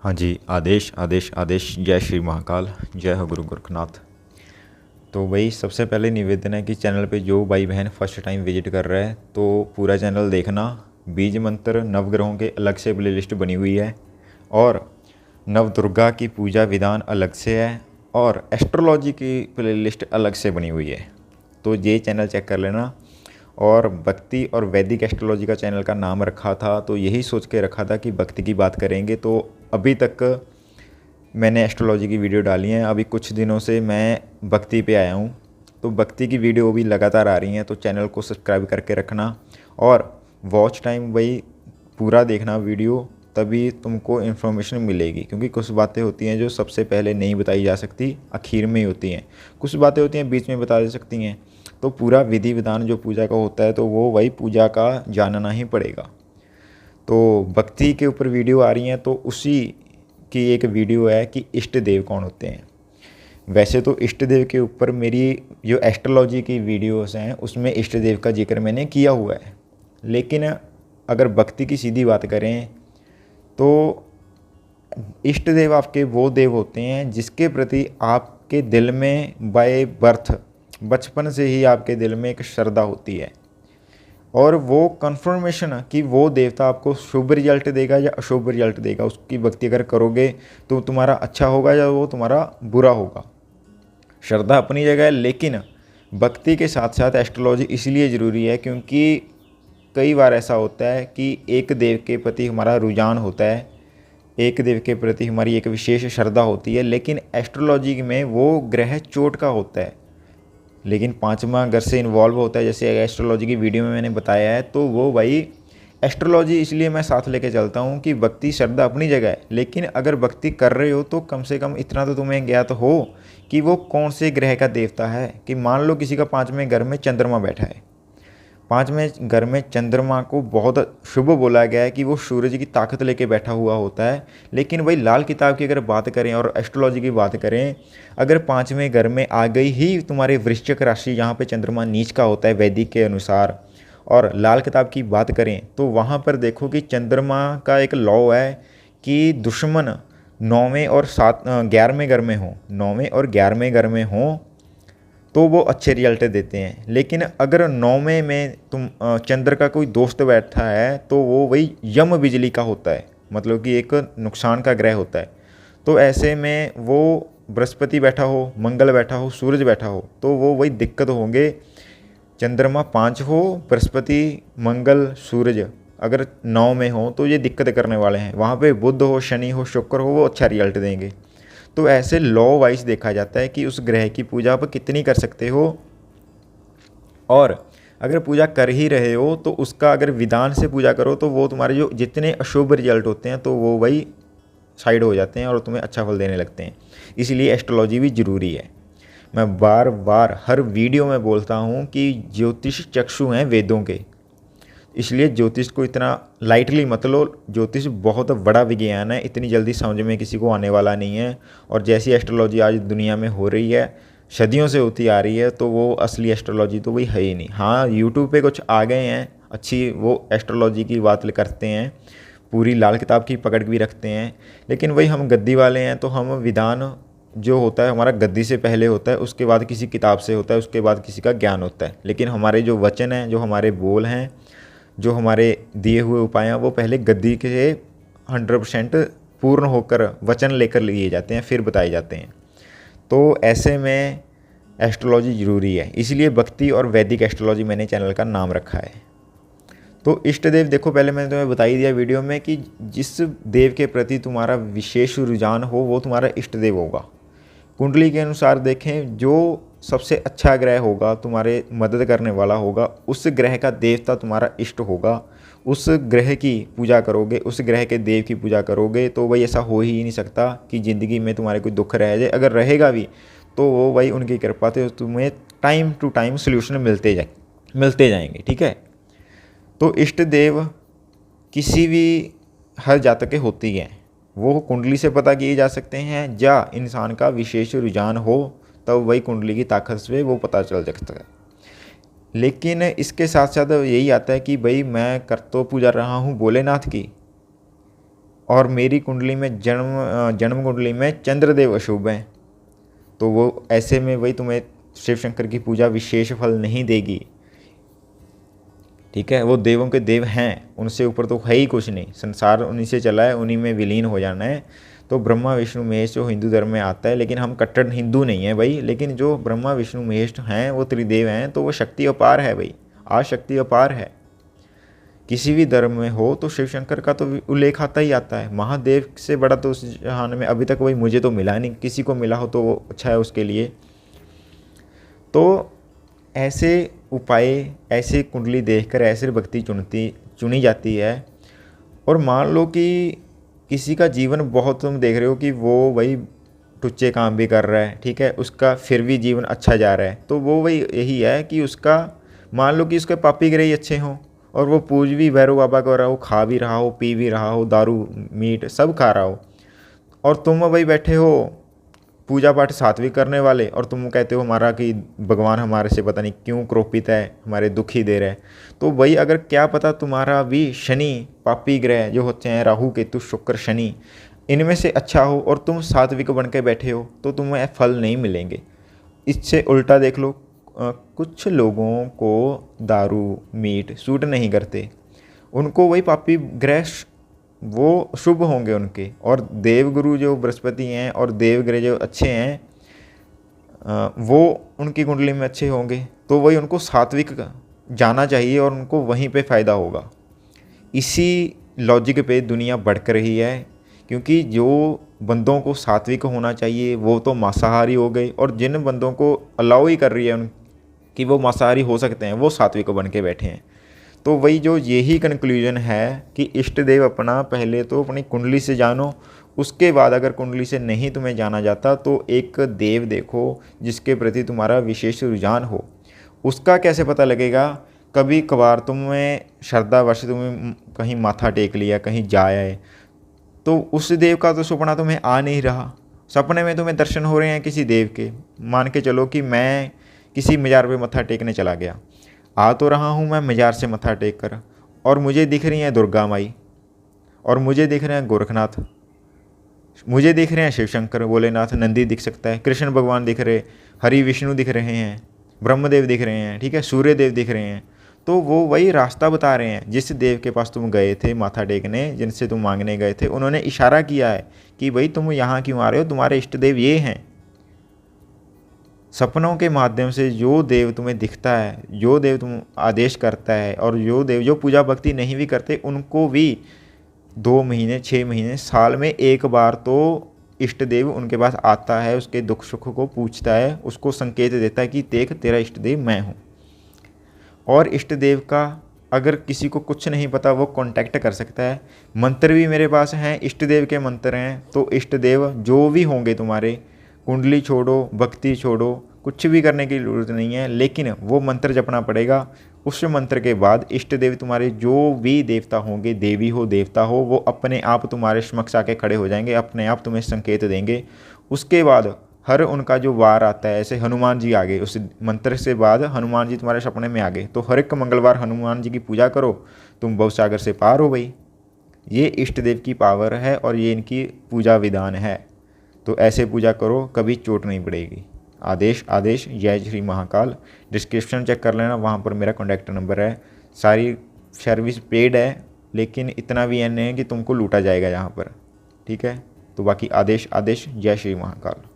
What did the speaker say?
हाँ जी, आदेश आदेश आदेश। जय श्री महाकाल, जय हो गुरु गोरखनाथ। तो भाई सबसे पहले निवेदन है कि चैनल पे जो भाई बहन फर्स्ट टाइम विजिट कर रहा है तो पूरा चैनल देखना। बीज मंत्र नवग्रहों के अलग से प्लेलिस्ट बनी हुई है और नव दुर्गा की पूजा विधान अलग से है और एस्ट्रोलॉजी की प्लेलिस्ट अलग से बनी हुई है। तो ये चैनल चेक कर लेना। और भक्ति और वैदिक एस्ट्रोलॉजी का चैनल का नाम रखा था तो यही सोच के रखा था कि भक्ति की बात करेंगे। तो अभी तक मैंने एस्ट्रोलॉजी की वीडियो डाली हैं, अभी कुछ दिनों से मैं भक्ति पे आया हूँ। तो भक्ति की वीडियो भी लगातार आ रही हैं, तो चैनल को सब्सक्राइब करके रखना और वॉच टाइम भाई पूरा देखना वीडियो, तभी तुमको इन्फॉर्मेशन मिलेगी। क्योंकि कुछ बातें होती हैं जो सबसे पहले नहीं बताई जा सकती, आखिर में ही होती हैं। कुछ बातें होती हैं बीच में बता सकती हैं। तो पूरा विधि विधान जो पूजा का होता है तो वो वही पूजा का जानना ही पड़ेगा। तो भक्ति के ऊपर वीडियो आ रही हैं तो उसी की एक वीडियो है कि इष्ट देव कौन होते हैं। वैसे तो इष्ट देव के ऊपर मेरी जो एस्ट्रोलॉजी की वीडियोस हैं उसमें इष्ट देव का जिक्र मैंने किया हुआ है, लेकिन अगर भक्ति की सीधी बात करें तो इष्ट देव आपके वो देव होते हैं जिसके प्रति आपके दिल में बाय बर्थ बचपन से ही आपके दिल में एक श्रद्धा होती है और वो कन्फर्मेशन कि वो देवता आपको शुभ रिजल्ट देगा या अशुभ रिजल्ट देगा, उसकी भक्ति अगर करोगे तो तुम्हारा अच्छा होगा या वो तुम्हारा बुरा होगा। श्रद्धा अपनी जगह है, लेकिन भक्ति के साथ साथ एस्ट्रोलॉजी इसलिए ज़रूरी है क्योंकि कई बार ऐसा होता है कि एक देव के प्रति हमारा रुझान होता है, एक देव के प्रति हमारी एक विशेष श्रद्धा होती है, लेकिन एस्ट्रोलॉजी में वो ग्रह चोट का होता है, लेकिन पांचवा घर से इन्वॉल्व होता है। जैसे एस्ट्रोलॉजी की वीडियो में मैंने बताया है, तो वो भाई एस्ट्रोलॉजी इसलिए मैं साथ लेके चलता हूँ कि भक्ति श्रद्धा अपनी जगह है, लेकिन अगर भक्ति कर रहे हो तो कम से कम इतना तो तुम्हें ज्ञात हो कि वो कौन से ग्रह का देवता है। कि मान लो किसी का पाँचवें घर में चंद्रमा बैठा है, पाँचवें घर में चंद्रमा को बहुत शुभ बोला गया है कि वो सूरज की ताकत लेके बैठा हुआ होता है। लेकिन वही लाल किताब की अगर बात करें और एस्ट्रोलॉजी की बात करें, अगर पाँचवें घर में आ गई ही तुम्हारे वृश्चिक राशि जहाँ पे चंद्रमा नीच का होता है वैदिक के अनुसार, और लाल किताब की बात करें तो वहाँ पर देखो कि चंद्रमा का एक लॉ है कि दुश्मन 9वें और 11वें घर में हो, 9वें और 11वें घर में हो तो वो अच्छे रिजल्ट देते हैं। लेकिन अगर 9वें में तुम चंद्र का कोई दोस्त बैठा है तो वो वही यम बिजली का होता है, मतलब कि एक नुकसान का ग्रह होता है। तो ऐसे में वो बृहस्पति बैठा हो, मंगल बैठा हो, सूरज बैठा हो तो वो वही दिक्कत होंगे। चंद्रमा 5 हो, बृहस्पति मंगल सूरज अगर 9 में हो तो ये दिक्कत करने वाले हैं। वहाँ पे बुध हो, शनि हो, शुक्र हो, वो अच्छा रिजल्ट देंगे। तो ऐसे लॉ वाइज देखा जाता है कि उस ग्रह की पूजा आप कितनी कर सकते हो, और अगर पूजा कर ही रहे हो तो उसका अगर विधान से पूजा करो तो वो तुम्हारे जो जितने अशुभ रिजल्ट होते हैं तो वो वही साइड हो जाते हैं और तुम्हें अच्छा फल देने लगते हैं। इसीलिए एस्ट्रोलॉजी भी ज़रूरी है। मैं बार बार हर वीडियो में बोलता हूँ कि ज्योतिष चक्षु हैं वेदों के, इसलिए ज्योतिष को इतना लाइटली मत लो। ज्योतिष बहुत बड़ा विज्ञान है, इतनी जल्दी समझ में किसी को आने वाला नहीं है। और जैसी एस्ट्रोलॉजी आज दुनिया में हो रही है, सदियों से होती आ रही है, तो वो असली एस्ट्रोलॉजी तो वही है ही नहीं। हाँ, यूट्यूब पे कुछ आ गए हैं अच्छी, वो एस्ट्रोलॉजी की बात करते हैं, पूरी लाल किताब की पकड़ भी रखते हैं, लेकिन वही हम गद्दी वाले हैं तो हम विधान जो होता है हमारा गद्दी से पहले होता है, उसके बाद किसी किताब से होता है, उसके बाद किसी का ज्ञान होता है। लेकिन हमारे जो वचन हैं, जो हमारे बोल हैं, जो हमारे दिए हुए उपाय हैं, वो पहले गद्दी के 100% पूर्ण होकर वचन लेकर लिए जाते हैं, फिर बताए जाते हैं। तो ऐसे में एस्ट्रोलॉजी ज़रूरी है, इसलिए भक्ति और वैदिक एस्ट्रोलॉजी मैंने चैनल का नाम रखा है। तो इष्ट देव देखो, पहले मैंने तुम्हें बता ही दिया वीडियो में कि जिस देव के प्रति तुम्हारा विशेष रुझान हो वो तुम्हारा इष्ट देव होगा। कुंडली के अनुसार देखें, जो सबसे अच्छा ग्रह होगा, तुम्हारे मदद करने वाला होगा, उस ग्रह का देवता तुम्हारा इष्ट होगा। उस ग्रह की पूजा करोगे, उस ग्रह के देव की पूजा करोगे तो भाई ऐसा हो ही नहीं सकता कि ज़िंदगी में तुम्हारे कोई दुख रह जाए। अगर रहेगा भी तो वो भाई उनकी कृपा से तुम्हें टाइम टू टाइम सोल्यूशन मिलते जाएंगे। ठीक है, तो इष्ट देव किसी भी हर जातक के होती हैं, वो कुंडली से पता किए जा सकते हैं, या इंसान का विशेष रुझान हो तब वही कुंडली की ताकत से वो पता चल सकता है। लेकिन इसके साथ साथ यही आता है कि भाई मैं कर तो पूजा रहा हूँ भोलेनाथ की, और मेरी कुंडली में जन्म कुंडली में चंद्रदेव अशुभ हैं, तो वो ऐसे में वही तुम्हें शिव शंकर की पूजा विशेष फल नहीं देगी। ठीक है, वो देवों के देव हैं, उनसे ऊपर तो है ही कुछ नहीं, संसार उन्हीं से चला है, उन्हीं में विलीन हो जाना है। तो ब्रह्मा विष्णु महेश जो हिंदू धर्म में आता है, लेकिन हम कट्टर हिंदू नहीं है भाई, लेकिन जो ब्रह्मा विष्णु महेश हैं वो त्रिदेव हैं, तो वो शक्ति अपार है भाई, आज शक्ति अपार है। किसी भी धर्म में हो तो शिव शंकर का तो उल्लेख आता ही आता है। महादेव से बड़ा तो उस जहान में अभी तक वही मुझे तो मिला नहीं, किसी को मिला हो तो वो अच्छा है उसके लिए। तो ऐसे उपाय, ऐसे कुंडली देखकर ऐसे भक्ति चुनी जाती है। और मान लो कि किसी का जीवन बहुत, तुम देख रहे हो कि वो वही टुच्चे काम भी कर रहा है, ठीक है, उसका फिर भी जीवन अच्छा जा रहा है, तो वो वही यही है कि उसका, मान लो कि उसके पापी ग्रह ही अच्छे हों और वो पूज भी भैरव बाबा को रहा हो, खा भी रहा हो, पी भी रहा हो, दारू मीट सब खा रहा हो, और तुम वही बैठे हो पूजा पाठ सात्विक करने वाले, और तुम कहते हो हमारा कि भगवान हमारे से पता नहीं क्यों क्रोपित है, हमारे दुख ही दे रहे हैं। तो वही, अगर क्या पता तुम्हारा भी शनि, पापी ग्रह जो होते हैं राहु केतु शुक्र शनि, इनमें से अच्छा हो और तुम सात्विक बन के बैठे हो, तो तुम्हें फल नहीं मिलेंगे। इससे उल्टा देख लो, कुछ लोगों को दारू मीट सूट नहीं करते, उनको वही पापी ग्रह वो शुभ होंगे उनके, और देवगुरु जो बृहस्पति हैं और देवग्रह जो अच्छे हैं वो उनकी कुंडली में अच्छे होंगे, तो वही उनको सात्विक जाना चाहिए और उनको वहीं पे फ़ायदा होगा। इसी लॉजिक पे दुनिया भड़क रही है, क्योंकि जो बंदों को सात्विक होना चाहिए वो तो मांसाहारी हो गए, और जिन बंदों को अलाउ ही कर रही है कि वो मांसाहारी हो सकते हैं, वो सात्विक बन के बैठे हैं। तो वही जो यही कंक्लूजन है कि इष्ट देव अपना पहले तो अपनी कुंडली से जानो, उसके बाद अगर कुंडली से नहीं तुम्हें जाना जाता तो एक देव देखो जिसके प्रति तुम्हारा विशेष रुझान हो। उसका कैसे पता लगेगा? कभी कभार तुम्हें श्रद्धावश तुम्हें कहीं माथा टेक लिया, कहीं जाए, तो उस देव का तो सपना तुम्हें आ नहीं रहा, सपने में तुम्हें दर्शन हो रहे हैं किसी देव के। मान के चलो कि मैं किसी मज़ार पे मत्था टेकने चला गया, आ तो रहा हूँ मैं मज़ार से मत्था टेक कर, और मुझे दिख रही हैं दुर्गा माई, और मुझे दिख रहे हैं गोरखनाथ, मुझे दिख रहे हैं शिव शंकर भोलेनाथ, नंदी दिख सकता है, कृष्ण भगवान दिख रहे, हरि विष्णु दिख रहे हैं, ब्रह्मदेव दिख रहे हैं, ठीक है, सूर्य देव दिख रहे हैं। तो वो वही रास्ता बता रहे हैं। जिस देव के पास तुम गए थे माथा टेकने, जिनसे तुम मांगने गए थे, उन्होंने इशारा किया है कि भाई तुम यहाँ क्यों आ रहे हो, तुम्हारे इष्ट देव ये हैं। सपनों के माध्यम से जो देव तुम्हें दिखता है, जो देव तुम आदेश करता है, और जो देव जो पूजा भक्ति नहीं भी करते, उनको भी 2 महीने 6 महीने साल में एक बार तो इष्ट देव उनके पास आता है, उसके दुख सुख को पूछता है, उसको संकेत देता है कि देख तेरा इष्ट देव मैं हूँ। और इष्ट देव का अगर किसी को कुछ नहीं पता वो कांटेक्ट कर सकता है। मंत्र भी मेरे पास हैं, इष्ट देव के मंत्र हैं। तो इष्ट देव जो भी होंगे तुम्हारे, कुंडली छोड़ो, भक्ति छोड़ो, कुछ भी करने की ज़रूरत नहीं है, लेकिन वो मंत्र जपना पड़ेगा। उस मंत्र के बाद इष्ट देव तुम्हारे जो भी देवता होंगे, देवी हो देवता हो, वो अपने आप तुम्हारे समक्ष आके खड़े हो जाएंगे, अपने आप तुम्हें संकेत देंगे। उसके बाद हर उनका जो वार आता है, ऐसे हनुमान जी आ गए, उस मंत्र से बाद हनुमान जी तुम्हारे सपने में आ गए, तो हर एक मंगलवार हनुमान जी की पूजा करो, तुम भवसागर से पार हो भाई। ये इष्ट देव की पावर है और ये इनकी पूजा विधान है। तो ऐसे पूजा करो, कभी चोट नहीं पड़ेगी। आदेश आदेश, जय श्री महाकाल। डिस्क्रिप्शन चेक कर लेना, वहाँ पर मेरा कॉन्टैक्ट नंबर है। सारी सर्विस पेड है, लेकिन इतना भी नहीं है कि तुमको लूटा जाएगा यहाँ पर, ठीक है। तो बाकी आदेश आदेश, जय श्री महाकाल।